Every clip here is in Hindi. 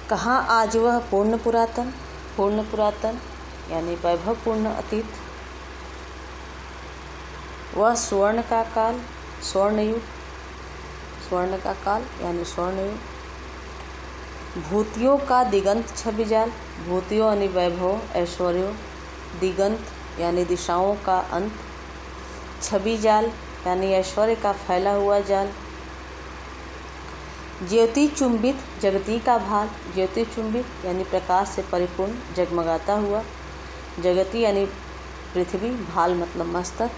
कहाँ आज वह पूर्ण पुरातन यानी वैभवपूर्ण अतीत, वह स्वर्ण का काल, स्वर्ण का काल यानी स्वर्णयुग, भूतियों का दिगंत छवि जाल, भूतियों यानी वैभव ऐश्वर्य, दिगंत यानी दिशाओं का अंत, छवि जाल यानी ऐश्वर्य का फैला हुआ जाल, ज्योति चुंबित जगती का भाल, ज्योति चुंबित यानी प्रकाश से परिपूर्ण जगमगाता हुआ, जगती यानी पृथ्वी, भाल मतलब मस्तक,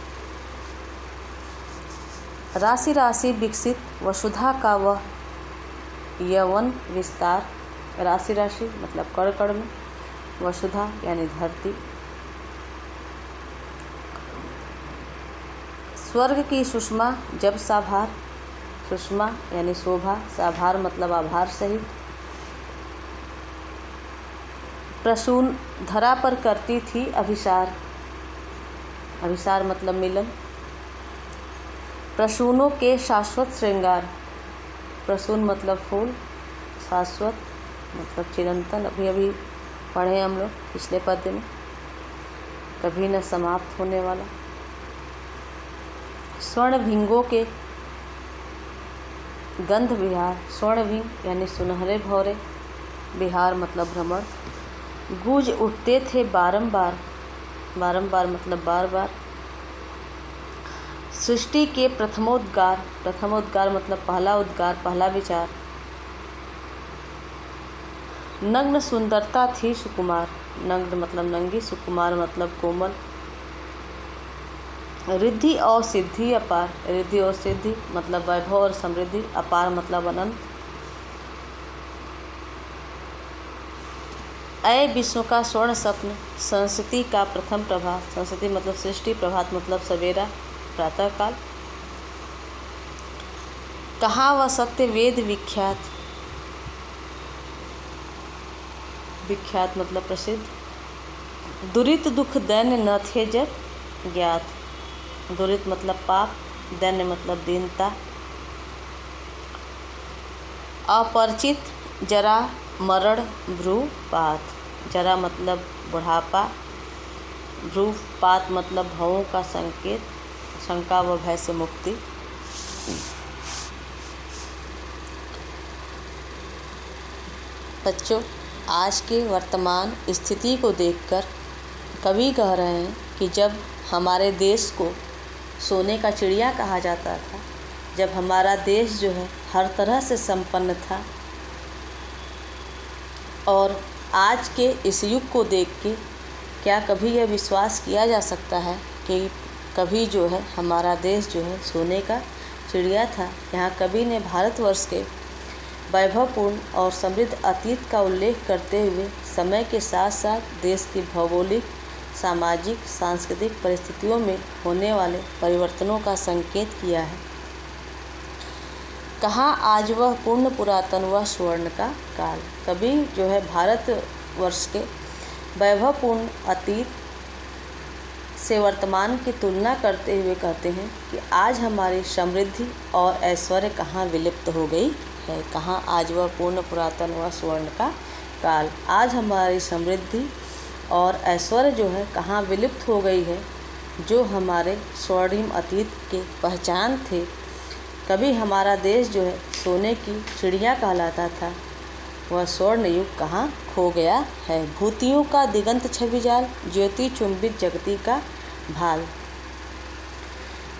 राशि राशि विकसित वसुधा का वह यवन विस्तार, राशि राशि मतलब कण कण में, वसुधा यानी धरती, स्वर्ग की सुषमा जब साभार, सुषमा यानी शोभा, साभार मतलब आभार सहित, प्रसून धरा पर करती थी अभिसार, अभिसार मतलब मिलन, प्रसूनों के शाश्वत श्रृंगार, प्रसून मतलब फूल, शाश्वत मतलब चिरंतन, अभी पढ़े हम लोग पिछले पद्य में, कभी न समाप्त होने वाला, स्वर्ण भिंगों के गंध विहार, स्वर्ण भिंग यानी सुनहरे भौरे, विहार मतलब भ्रमण, गूंज उठते थे बारंबार, बारंबार मतलब बार बार, सृष्टि के प्रथमोद्गार, प्रथमोद्गार मतलब पहला उद्गार, पहला विचार, नग्न सुंदरता थी सुकुमार, नग्न मतलब नंगी, सुकुमार मतलब कोमल, रिद्धि और सिद्धि अपार, रिद्धि और सिद्धि मतलब वैभव और समृद्धि, अपार मतलब अनंत, अय विश्व का स्वर्ण स्वप्न, संस्कृति का प्रथम प्रभात, संस्कृति मतलब सृष्टि, प्रभात मतलब सवेरा प्रातःकाल, कहाँ वह सत्य वेद विख्यात, विख्यात मतलब प्रसिद्ध, दुरित दुख दैन्य न थे जब ज्ञात, दुरित मतलब पाप, दैन्य मतलब दीनता, अपरिचित जरा मरण भ्रूपात, जरा मतलब बुढ़ापा, भ्रूपात मतलब भवों का संकेत, शंका व भय से मुक्ति। बच्चों, आज के वर्तमान स्थिति को देखकर कवि कह रहे हैं कि जब हमारे देश को सोने का चिड़िया कहा जाता था, जब हमारा देश जो है हर तरह से संपन्न था, और आज के इस युग को देख के क्या कभी यह विश्वास किया जा सकता है कि कभी जो है हमारा देश जो है सोने का चिड़िया था। यहाँ कवि ने भारतवर्ष के वैभवपूर्ण और समृद्ध अतीत का उल्लेख करते हुए समय के साथ साथ देश की भौगोलिक, सामाजिक, सांस्कृतिक परिस्थितियों में होने वाले परिवर्तनों का संकेत किया है। कहाँ आज वह पूर्ण पुरातन व स्वर्ण का काल, कवि जो है भारतवर्ष के वैभवपूर्ण अतीत से वर्तमान की तुलना करते हुए कहते हैं कि आज हमारी समृद्धि और ऐश्वर्य कहाँ विलुप्त हो गई है। कहाँ आज वह पूर्ण पुरातन व स्वर्ण का काल, आज हमारी समृद्धि और ऐश्वर्य जो है कहाँ विलुप्त हो गई है, जो हमारे स्वर्णिम अतीत के पहचान थे। कभी हमारा देश जो है सोने की चिड़िया कहलाता था, वह स्वर्ण युग कहाँ खो गया है। भूतियों का दिगंत छवि जाल, ज्योति चुंबित जगती का भाल।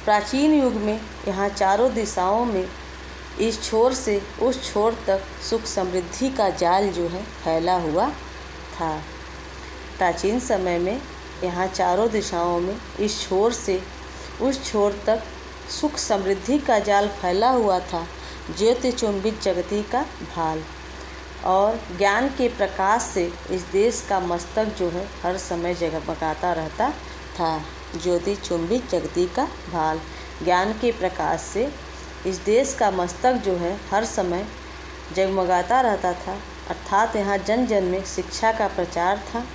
प्राचीन युग में यहाँ चारों दिशाओं में इस छोर से उस छोर तक सुख समृद्धि का जाल जो है फैला हुआ था। प्राचीन समय में यहाँ चारों दिशाओं में इस छोर से उस छोर तक सुख समृद्धि का जाल फैला हुआ था। ज्योति चुंबित जगती का भाल, और ज्ञान के प्रकाश से इस देश का मस्तक जो है हर समय जगमगाता रहता था। ज्योति चुंबित जगती का भाल, ज्ञान के प्रकाश से इस देश का मस्तक जो है हर समय जगमगाता रहता था, अर्थात यहाँ जन जन में शिक्षा का प्रचार था।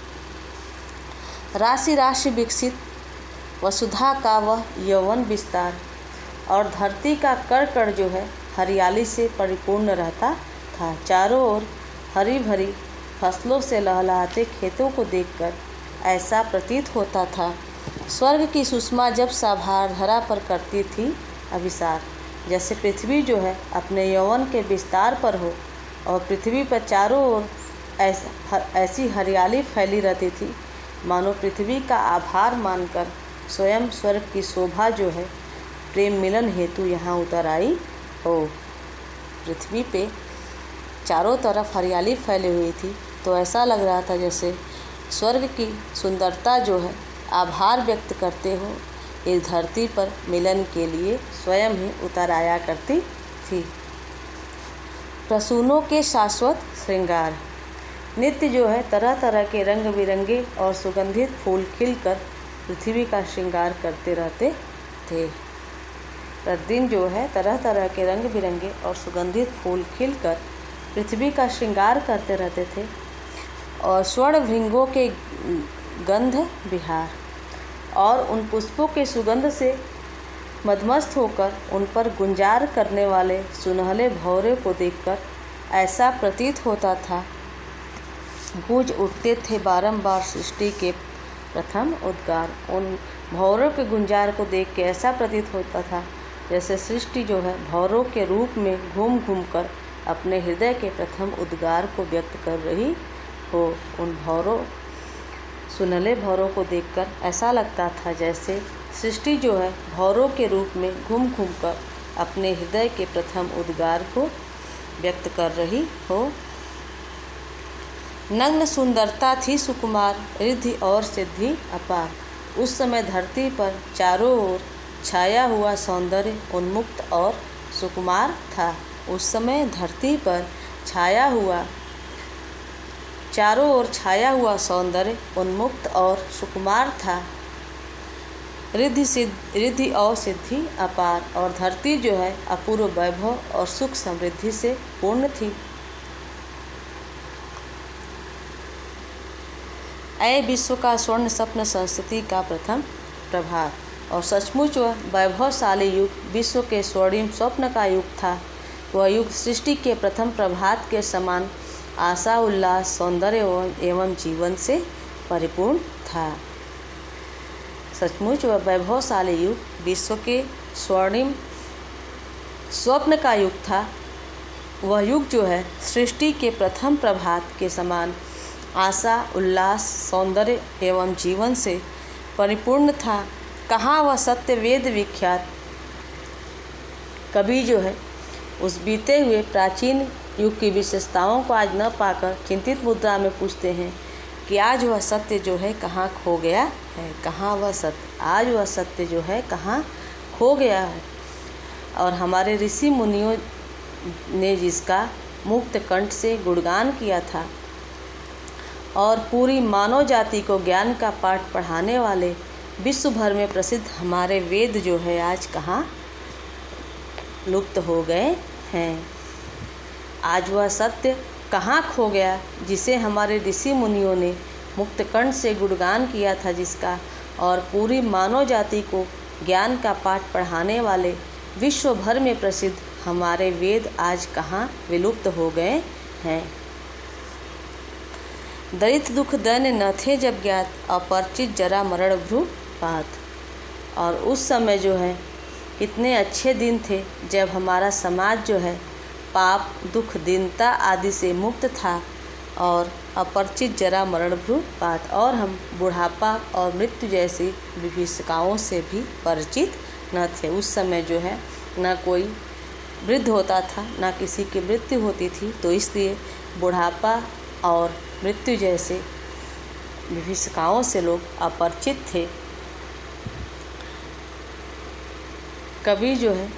राशि राशि विकसित वसुधा का वह यौवन विस्तार, और धरती का कण कण जो है हरियाली से परिपूर्ण रहता था। चारों ओर हरी भरी फसलों से लहलहाते खेतों को देखकर ऐसा प्रतीत होता था स्वर्ग की सुषमा जब साभार धरा पर करती थी अभिसार, जैसे पृथ्वी जो है अपने यौवन के विस्तार पर हो और पृथ्वी पर चारों ओर ऐसी हरियाली फैली रहती थी, मानो पृथ्वी का आभार मानकर स्वयं स्वर्ग की शोभा जो है प्रेम मिलन हेतु यहाँ उतर आई हो। पृथ्वी पे चारों तरफ हरियाली फैली हुई थी, तो ऐसा लग रहा था जैसे स्वर्ग की सुंदरता जो है आभार व्यक्त करते हो इस धरती पर मिलन के लिए स्वयं ही उतर आया करती थी। प्रसूनों के शाश्वत श्रृंगार, नित्य जो है तरह तरह के रंग बिरंगे और सुगंधित फूल खिलकर पृथ्वी का श्रृंगार करते रहते थे। प्रतिदिन जो है तरह तरह के रंग बिरंगे और सुगंधित फूल खिलकर पृथ्वी का श्रृंगार करते रहते थे और स्वर्ण भृंगों के गंध विहार और उन पुष्पों के सुगंध से मदमस्त होकर उन पर गुंजार करने वाले सुनहले भौरे को देखकर ऐसा प्रतीत होता था गूंज उठते थे बारंबार सृष्टि के प्रथम उद्गार। उन भौरों के गुंजार को देख के ऐसा प्रतीत होता था जैसे सृष्टि जो है भौरों के रूप में घूम घूम कर अपने हृदय के प्रथम उद्गार को व्यक्त कर रही हो। उन भौरों सुनहले भौरों को देखकर ऐसा लगता था जैसे सृष्टि जो है भौरों के रूप में घूम घूम कर अपने हृदय के प्रथम उद्गार को व्यक्त कर रही हो। नग्न सुंदरता थी सुकुमार, रिद्धि और सिद्धि अपार। उस समय धरती पर चारों ओर छाया हुआ सौंदर्य उन्मुक्त और सुकुमार था। उस समय धरती पर चारों ओर छाया हुआ सौंदर्य उन्मुक्त और सुकुमार था। रिद्धि और सिद्धि अपार, और धरती जो है अपूर्व वैभव और सुख समृद्धि से पूर्ण थी। ऐ विश्व का स्वर्ण स्वप्न संस्कृति का प्रथम प्रभात, और सचमुच वह वैभवशाली युग विश्व के स्वर्णिम स्वप्न का युग था। वह युग सृष्टि के प्रथम प्रभात के समान आशा, उल्लास, सौंदर्य एवं जीवन से परिपूर्ण था। सचमुच वह वैभवशाली युग विश्व के स्वर्णिम स्वप्न का युग था। वह युग जो है सृष्टि के प्रथम प्रभात के समान आशा, उल्लास, सौंदर्य एवं जीवन से परिपूर्ण था। कहाँ वह सत्य वेद विख्यात कवि जो है उस बीते हुए प्राचीन युग की विशेषताओं को आज न पाकर चिंतित मुद्रा में पूछते हैं कि आज वह सत्य जो है कहाँ खो गया है, कहाँ वह सत्य, आज वह सत्य जो है कहाँ खो गया है। और हमारे ऋषि मुनियों ने जिसका मुक्त कंठ से गुणगान किया था और पूरी मानव जाति को ज्ञान का पाठ पढ़ाने वाले विश्व भर में प्रसिद्ध हमारे वेद जो है आज कहाँ लुप्त हो गए हैं। आज वह सत्य कहाँ खो गया जिसे हमारे ऋषि मुनियों ने मुक्त कंठ से गुणगान किया था, जिसका और पूरी मानव जाति को ज्ञान का पाठ पढ़ाने वाले विश्व भर में प्रसिद्ध हमारे वेद आज कहाँ विलुप्त हो गए हैं। दरिद्र दुख दैन्य न थे जब ज्ञात, अपरिचित जरा मरण भ्रूपात। और उस समय जो है कितने अच्छे दिन थे जब हमारा समाज जो है पाप, दुख, दीनता आदि से मुक्त था और अपरिचित जरा मरण भ्रूपात, और हम बुढ़ापा और मृत्यु जैसी विभीषिकाओं से भी परिचित न थे। उस समय जो है न कोई वृद्ध होता था, न किसी की मृत्यु होती थी, तो इसलिए बुढ़ापा और मृत्यु जैसे विभीषिकाओं से लोग अपरिचित थे। कवि जो है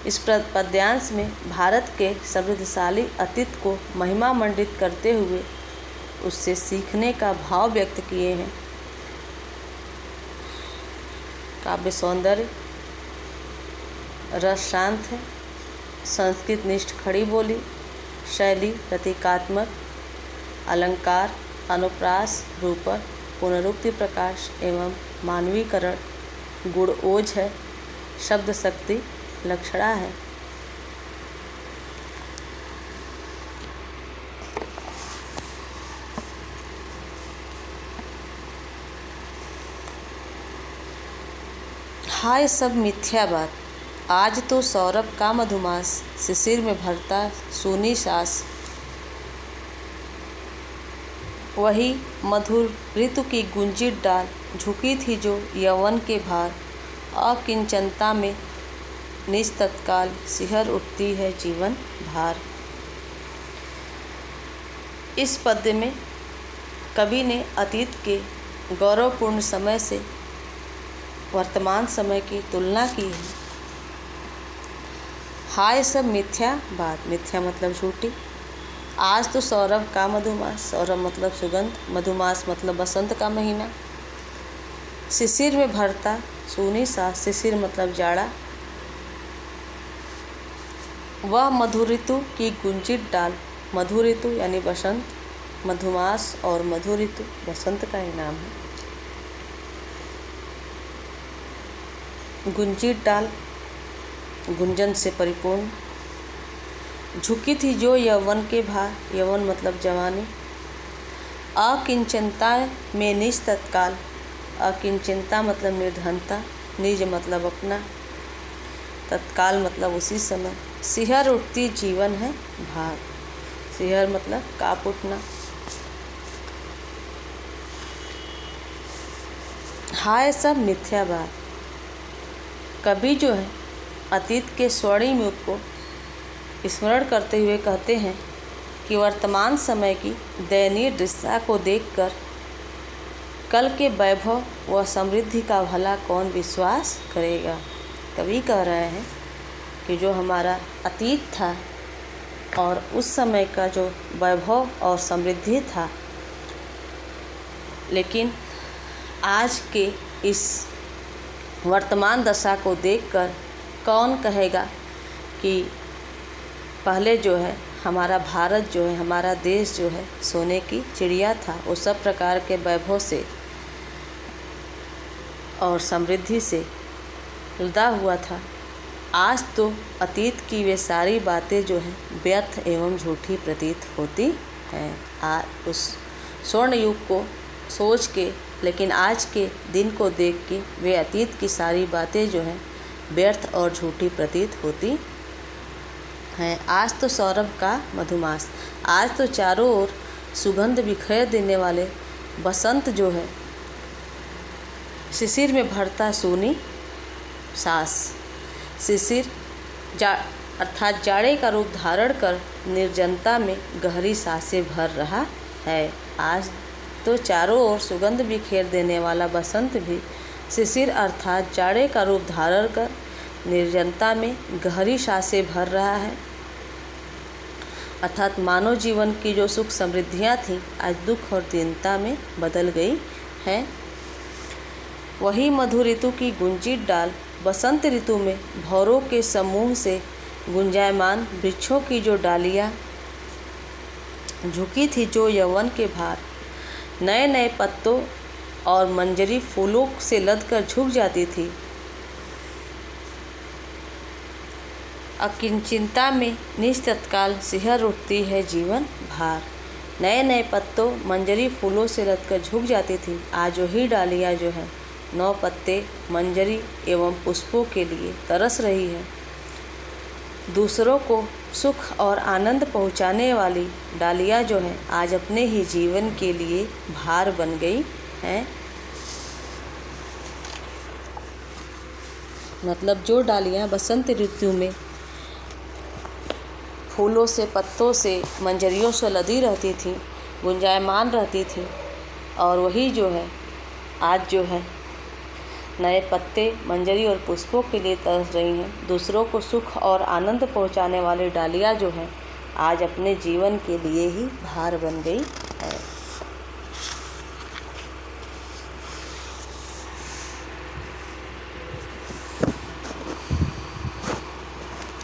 इस पद्यांश में भारत के समृद्धशाली अतीत को महिमा मंडित करते हुए उससे सीखने का भाव व्यक्त किए हैं। काव्य सौंदर्य, रस शांत है, संस्कृत निष्ठ खड़ी बोली, शैली प्रतीकात्मक, अलंकार, अनुप्रास, रूपक, पुनरुक्ति प्रकाश एवं मानवीकरण गुण ओज है, शब्द शक्ति लक्षणा है। हाय सब मिथ्या बात, आज तो सौरभ का मधुमास, शिशिर में भरता सूनी सांस। वही मधुर ऋतु की गुंजित डाल, झुकी थी जो यौवन के भार। अकिंचनता में निज तत्काल, सिहर उठती है जीवन भार। इस पद्य में कवि ने अतीत के गौरवपूर्ण समय से वर्तमान समय की तुलना की है। हाय सब मिथ्या बात, मिथ्या मतलब झूठी। आज तो सौरभ का मधुमास, सौरभ मतलब सुगंध, मधुमास मतलब बसंत का महीना। शिशिर में भरता सूनी सांस, शिशिर मतलब जाड़ा। वह मधुर ऋतु की गुंजित डाल, मधुर ऋतु यानी बसंत, मधुमास और मधुर ऋतु बसंत का ही नाम है। गुंजित डाल गुंजन से परिपूर्ण। झुकी थी जो यौवन के भार, यौवन मतलब जवानी। अकिंचनता में निज तत्काल, अकिंचनता मतलब निर्धनता, निज मतलब अपना, तत्काल मतलब उसी समय। सिहर उठती जीवन है भार, सिहर मतलब काँप उठना। हाय सब मिथ्या बात, कवि जो है अतीत के स्वर्णिम युग को स्मरण करते हुए कहते हैं कि वर्तमान समय की दयनीय दशा को देखकर कल के वैभव व समृद्धि का भला कौन विश्वास करेगा। कवि कह रहे हैं कि जो हमारा अतीत था और उस समय का जो वैभव और समृद्धि था, लेकिन आज के इस वर्तमान दशा को देखकर कौन कहेगा कि पहले जो है हमारा भारत जो है, हमारा देश जो है सोने की चिड़िया था। वो सब प्रकार के वैभव से और समृद्धि से लदा हुआ था। आज तो अतीत की वे सारी बातें जो हैं व्यर्थ एवं झूठी प्रतीत होती हैं। आज उस स्वर्ण युग को सोच के, लेकिन आज के दिन को देख के वे अतीत की सारी बातें जो हैं व्यर्थ और झूठी प्रतीत होती हैं। आज तो सौरभ का मधुमास, आज तो चारों ओर सुगंध बिखेर देने वाले बसंत जो है, शिशिर में भरता सूनी सांस। शिशिर अर्थात जाड़े का रूप धारण कर निर्जनता में गहरी सांसें भर रहा है। आज तो चारों ओर सुगंध बिखेर देने वाला बसंत भी शिशिर अर्थात जाड़े का रूप धारण कर निर्जनता में गहरी सांसें भर रहा है। अर्थात मानव जीवन की जो सुख समृद्धियाँ थीं आज दुख और दीनता में बदल गई हैं। वही मधुर ऋतु की गुंजित डाल, बसंत ऋतु में भौरों के समूह से गुंजायमान वृक्षों की जो डालियाँ झुकी थी जो यौवन के भार। नए नए पत्तों और मंजरी फूलों से लदकर झुक जाती थी। अकिंचिंता में निज तत्काल सिहर उठती है जीवन भार। नए नए पत्तों मंजरी फूलों से लदकर झुक जाती थी। आज वही डालियाँ जो है नौ पत्ते मंजरी एवं पुष्पों के लिए तरस रही है। दूसरों को सुख और आनंद पहुँचाने वाली डालियाँ जो हैं आज अपने ही जीवन के लिए भार बन गई हैं। मतलब जो डालियाँ बसंत ऋतु में फूलों से, पत्तों से, मंजरियों से लदी रहती थी, गुंजायमान रहती थी, और वही जो है आज जो है नए पत्ते मंजरी और पुष्पों के लिए तरस रही हैं। दूसरों को सुख और आनंद पहुंचाने वाली डालियाँ जो हैं आज अपने जीवन के लिए ही भार बन गई है।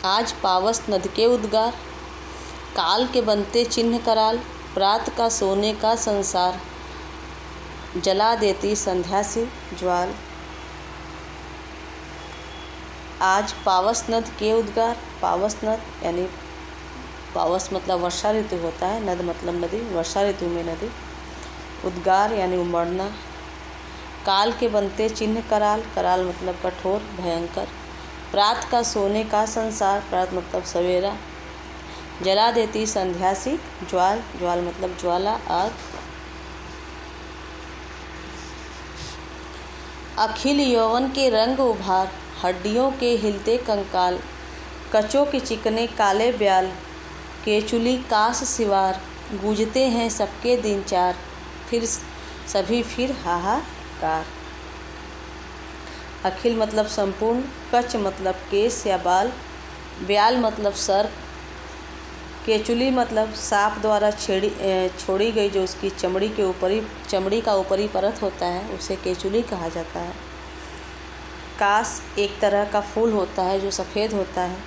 आज पावस नद के उद्गार, काल के बनते चिन्ह कराल। प्रात का सोने का संसार, जला देती संध्या से ज्वाल। आज पावस नद के उद्गार, पावस नद यानी पावस मतलब वर्षा ऋतु होता है, नद मतलब नदी, वर्षा ऋतु में नदी। उद्गार यानी उमड़ना। काल के बनते चिन्ह कराल, कराल मतलब कठोर भयंकर। प्रात का सोने का संसार, प्रात मतलब सवेरा। जला देती संध्यासी ज्वाल, ज्वाल मतलब ज्वाला आग। अखिल यौवन के रंग उभार, हड्डियों के हिलते कंकाल। कचों के चिकने काले ब्याल, केचुली कास सिवार। गूंजते हैं सबके दिन चार, फिर सभी फिर हाहाकार। अखिल मतलब संपूर्ण, कच मतलब केस या बाल, ब्याल मतलब सर्प, केचुली मतलब सांप द्वारा छोड़ी गई जो उसकी चमड़ी का ऊपरी परत होता है उसे केचुली कहा जाता है। कास एक तरह का फूल होता है जो सफ़ेद होता है।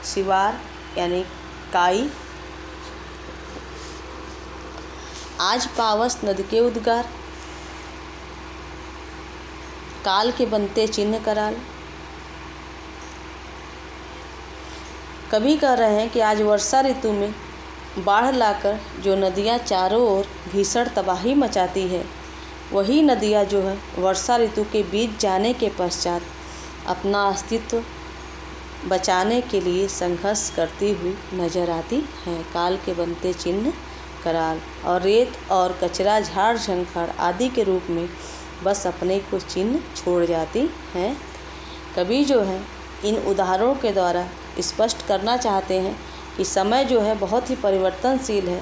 सिवार यानी काई। आज पावस नद के उद्गार, काल के बनते चिन्ह कराल। कवि कह रहे हैं कि आज वर्षा ऋतु में बाढ़ लाकर जो नदियाँ चारों ओर भीषण तबाही मचाती है, वही नदियाँ जो है वर्षा ऋतु के बीत जाने के पश्चात अपना अस्तित्व बचाने के लिए संघर्ष करती हुई नजर आती हैं। काल के बनते चिन्ह कराल, और रेत और कचरा झाड़ झंखाड़ आदि के रूप में बस अपने कुछ चिन्ह छोड़ जाती हैं। कवि जो है इन उदाहरणों के द्वारा स्पष्ट करना चाहते हैं कि समय जो है बहुत ही परिवर्तनशील है,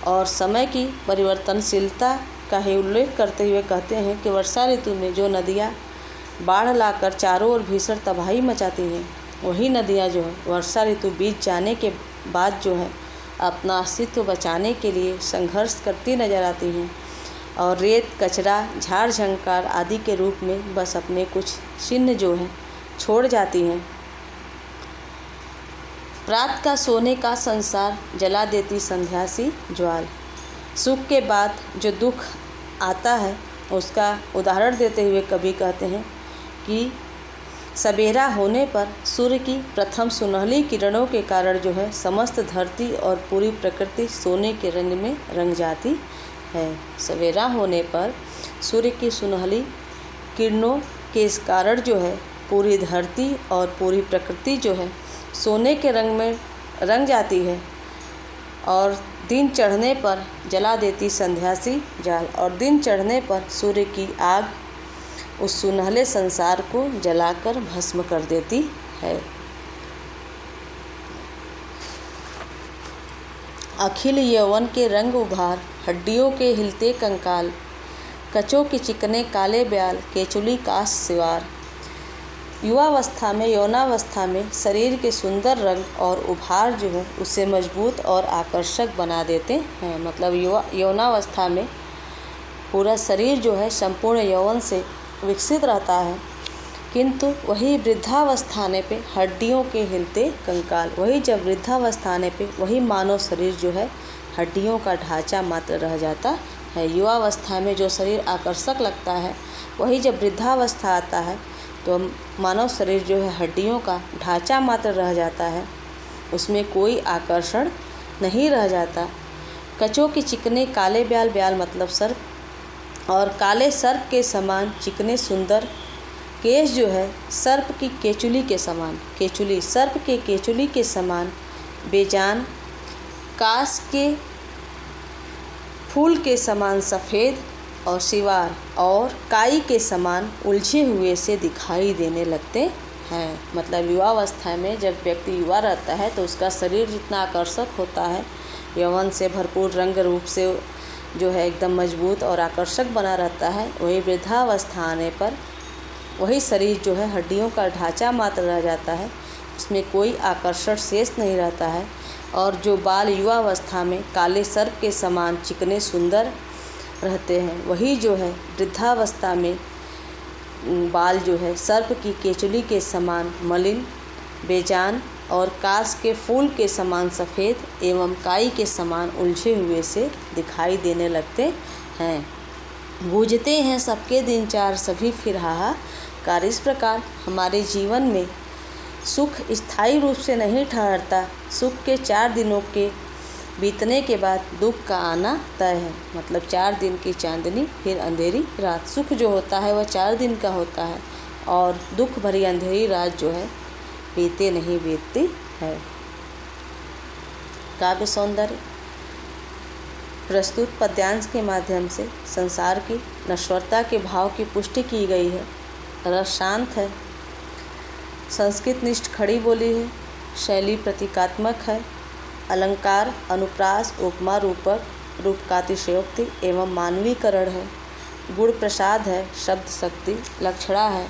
और समय की परिवर्तनशीलता का ही उल्लेख करते हुए कहते हैं कि वर्षा ऋतु में जो नदियाँ बाढ़ लाकर चारों ओर भीषण तबाही मचाती हैं, वही नदियाँ जो है वर्षा ऋतु बीत जाने के बाद जो है अपना अस्तित्व बचाने के लिए संघर्ष करती नजर आती हैं, और रेत कचरा झाड़ झंकार आदि के रूप में बस अपने कुछ चिन्ह जो हैं छोड़ जाती हैं। रात का सोने का संसार, जला देती संध्यासी ज्वाल। सुख के बाद जो दुख आता है उसका उदाहरण देते हुए कवि कहते हैं कि सवेरा होने पर सूर्य की प्रथम सुनहली किरणों के कारण जो है समस्त धरती और पूरी प्रकृति सोने के रंग में रंग जाती है। सवेरा होने पर सूर्य की सुनहली किरणों के कारण जो है पूरी धरती और पूरी प्रकृति जो है सोने के रंग में रंग जाती है, और दिन चढ़ने पर जला देती संध्यासी जाल, और दिन चढ़ने पर सूर्य की आग उस सुनहले संसार को जलाकर भस्म कर देती है। अखिल यौवन के रंग उभार, हड्डियों के हिलते कंकाल। कचों के चिकने काले ब्याल, केचुली कास सिवार। युवावस्था में यौनावस्था में शरीर के सुंदर रंग और उभार जो है उसे मजबूत और आकर्षक बना देते हैं। मतलब यौनावस्था में पूरा शरीर जो है संपूर्ण यौवन से विकसित रहता है, किंतु वही वृद्धावस्था आने पे हड्डियों के हिलते कंकाल। वही जब वृद्धावस्था आने पे वही मानव शरीर जो है हड्डियों का ढांचा मात्र रह जाता है। युवावस्था में जो शरीर आकर्षक लगता है, वही जब वृद्धावस्था आता है तो मानव शरीर जो है हड्डियों का ढांचा मात्र रह जाता है, उसमें कोई आकर्षण नहीं रह जाता। कचों के चिकने काले ब्याल, ब्याल मतलब सर्प, और काले सर्प के समान चिकने सुंदर केश जो है सर्प की केचुली के समान, केचुली सर्प के केचुली के समान बेजान, कास के फूल के समान सफ़ेद, और सिवार और काई के समान उलझे हुए से दिखाई देने लगते हैं। मतलब युवावस्था में जब व्यक्ति युवा रहता है तो उसका शरीर जितना आकर्षक होता है, यौवन से भरपूर रंग रूप से जो है एकदम मजबूत और आकर्षक बना रहता है, वही वृद्धावस्था आने पर वही शरीर जो है हड्डियों का ढांचा मात्र रह जाता है, उसमें कोई आकर्षण शेष नहीं रहता है। और जो बाल युवावस्था में काले सर्प के समान चिकने सुंदर रहते हैं, वही जो है वृद्धावस्था में बाल जो है सर्प की केचुली के समान मलिन, बेजान और कास के फूल के समान सफ़ेद एवं काई के समान उलझे हुए से दिखाई देने लगते हैं। बूझते हैं सबके दिन चार, सभी फिर हाहाकार। इस प्रकार हमारे जीवन में सुख स्थायी रूप से नहीं ठहरता। सुख के 4 दिनों के बीतने के बाद दुख का आना तय है। मतलब 4 दिन की चांदनी फिर अंधेरी रात। सुख जो होता है वह 4 दिन का होता है और दुख भरी अंधेरी रात जो है बीते नहीं बीतती है। काव्य सौंदर्य। प्रस्तुत पद्यांश के माध्यम से संसार की नश्वरता के भाव की पुष्टि की गई है। रस शांत है, संस्कृत निष्ठ खड़ी बोली है, शैली प्रतीकात्मक है, अलंकार, अनुप्रास, उपमा, रूपक, रूपकातिशयोक्ति एवं मानवीकरण है, गुण प्रसाद है, शब्द शक्ति, लक्षणा है,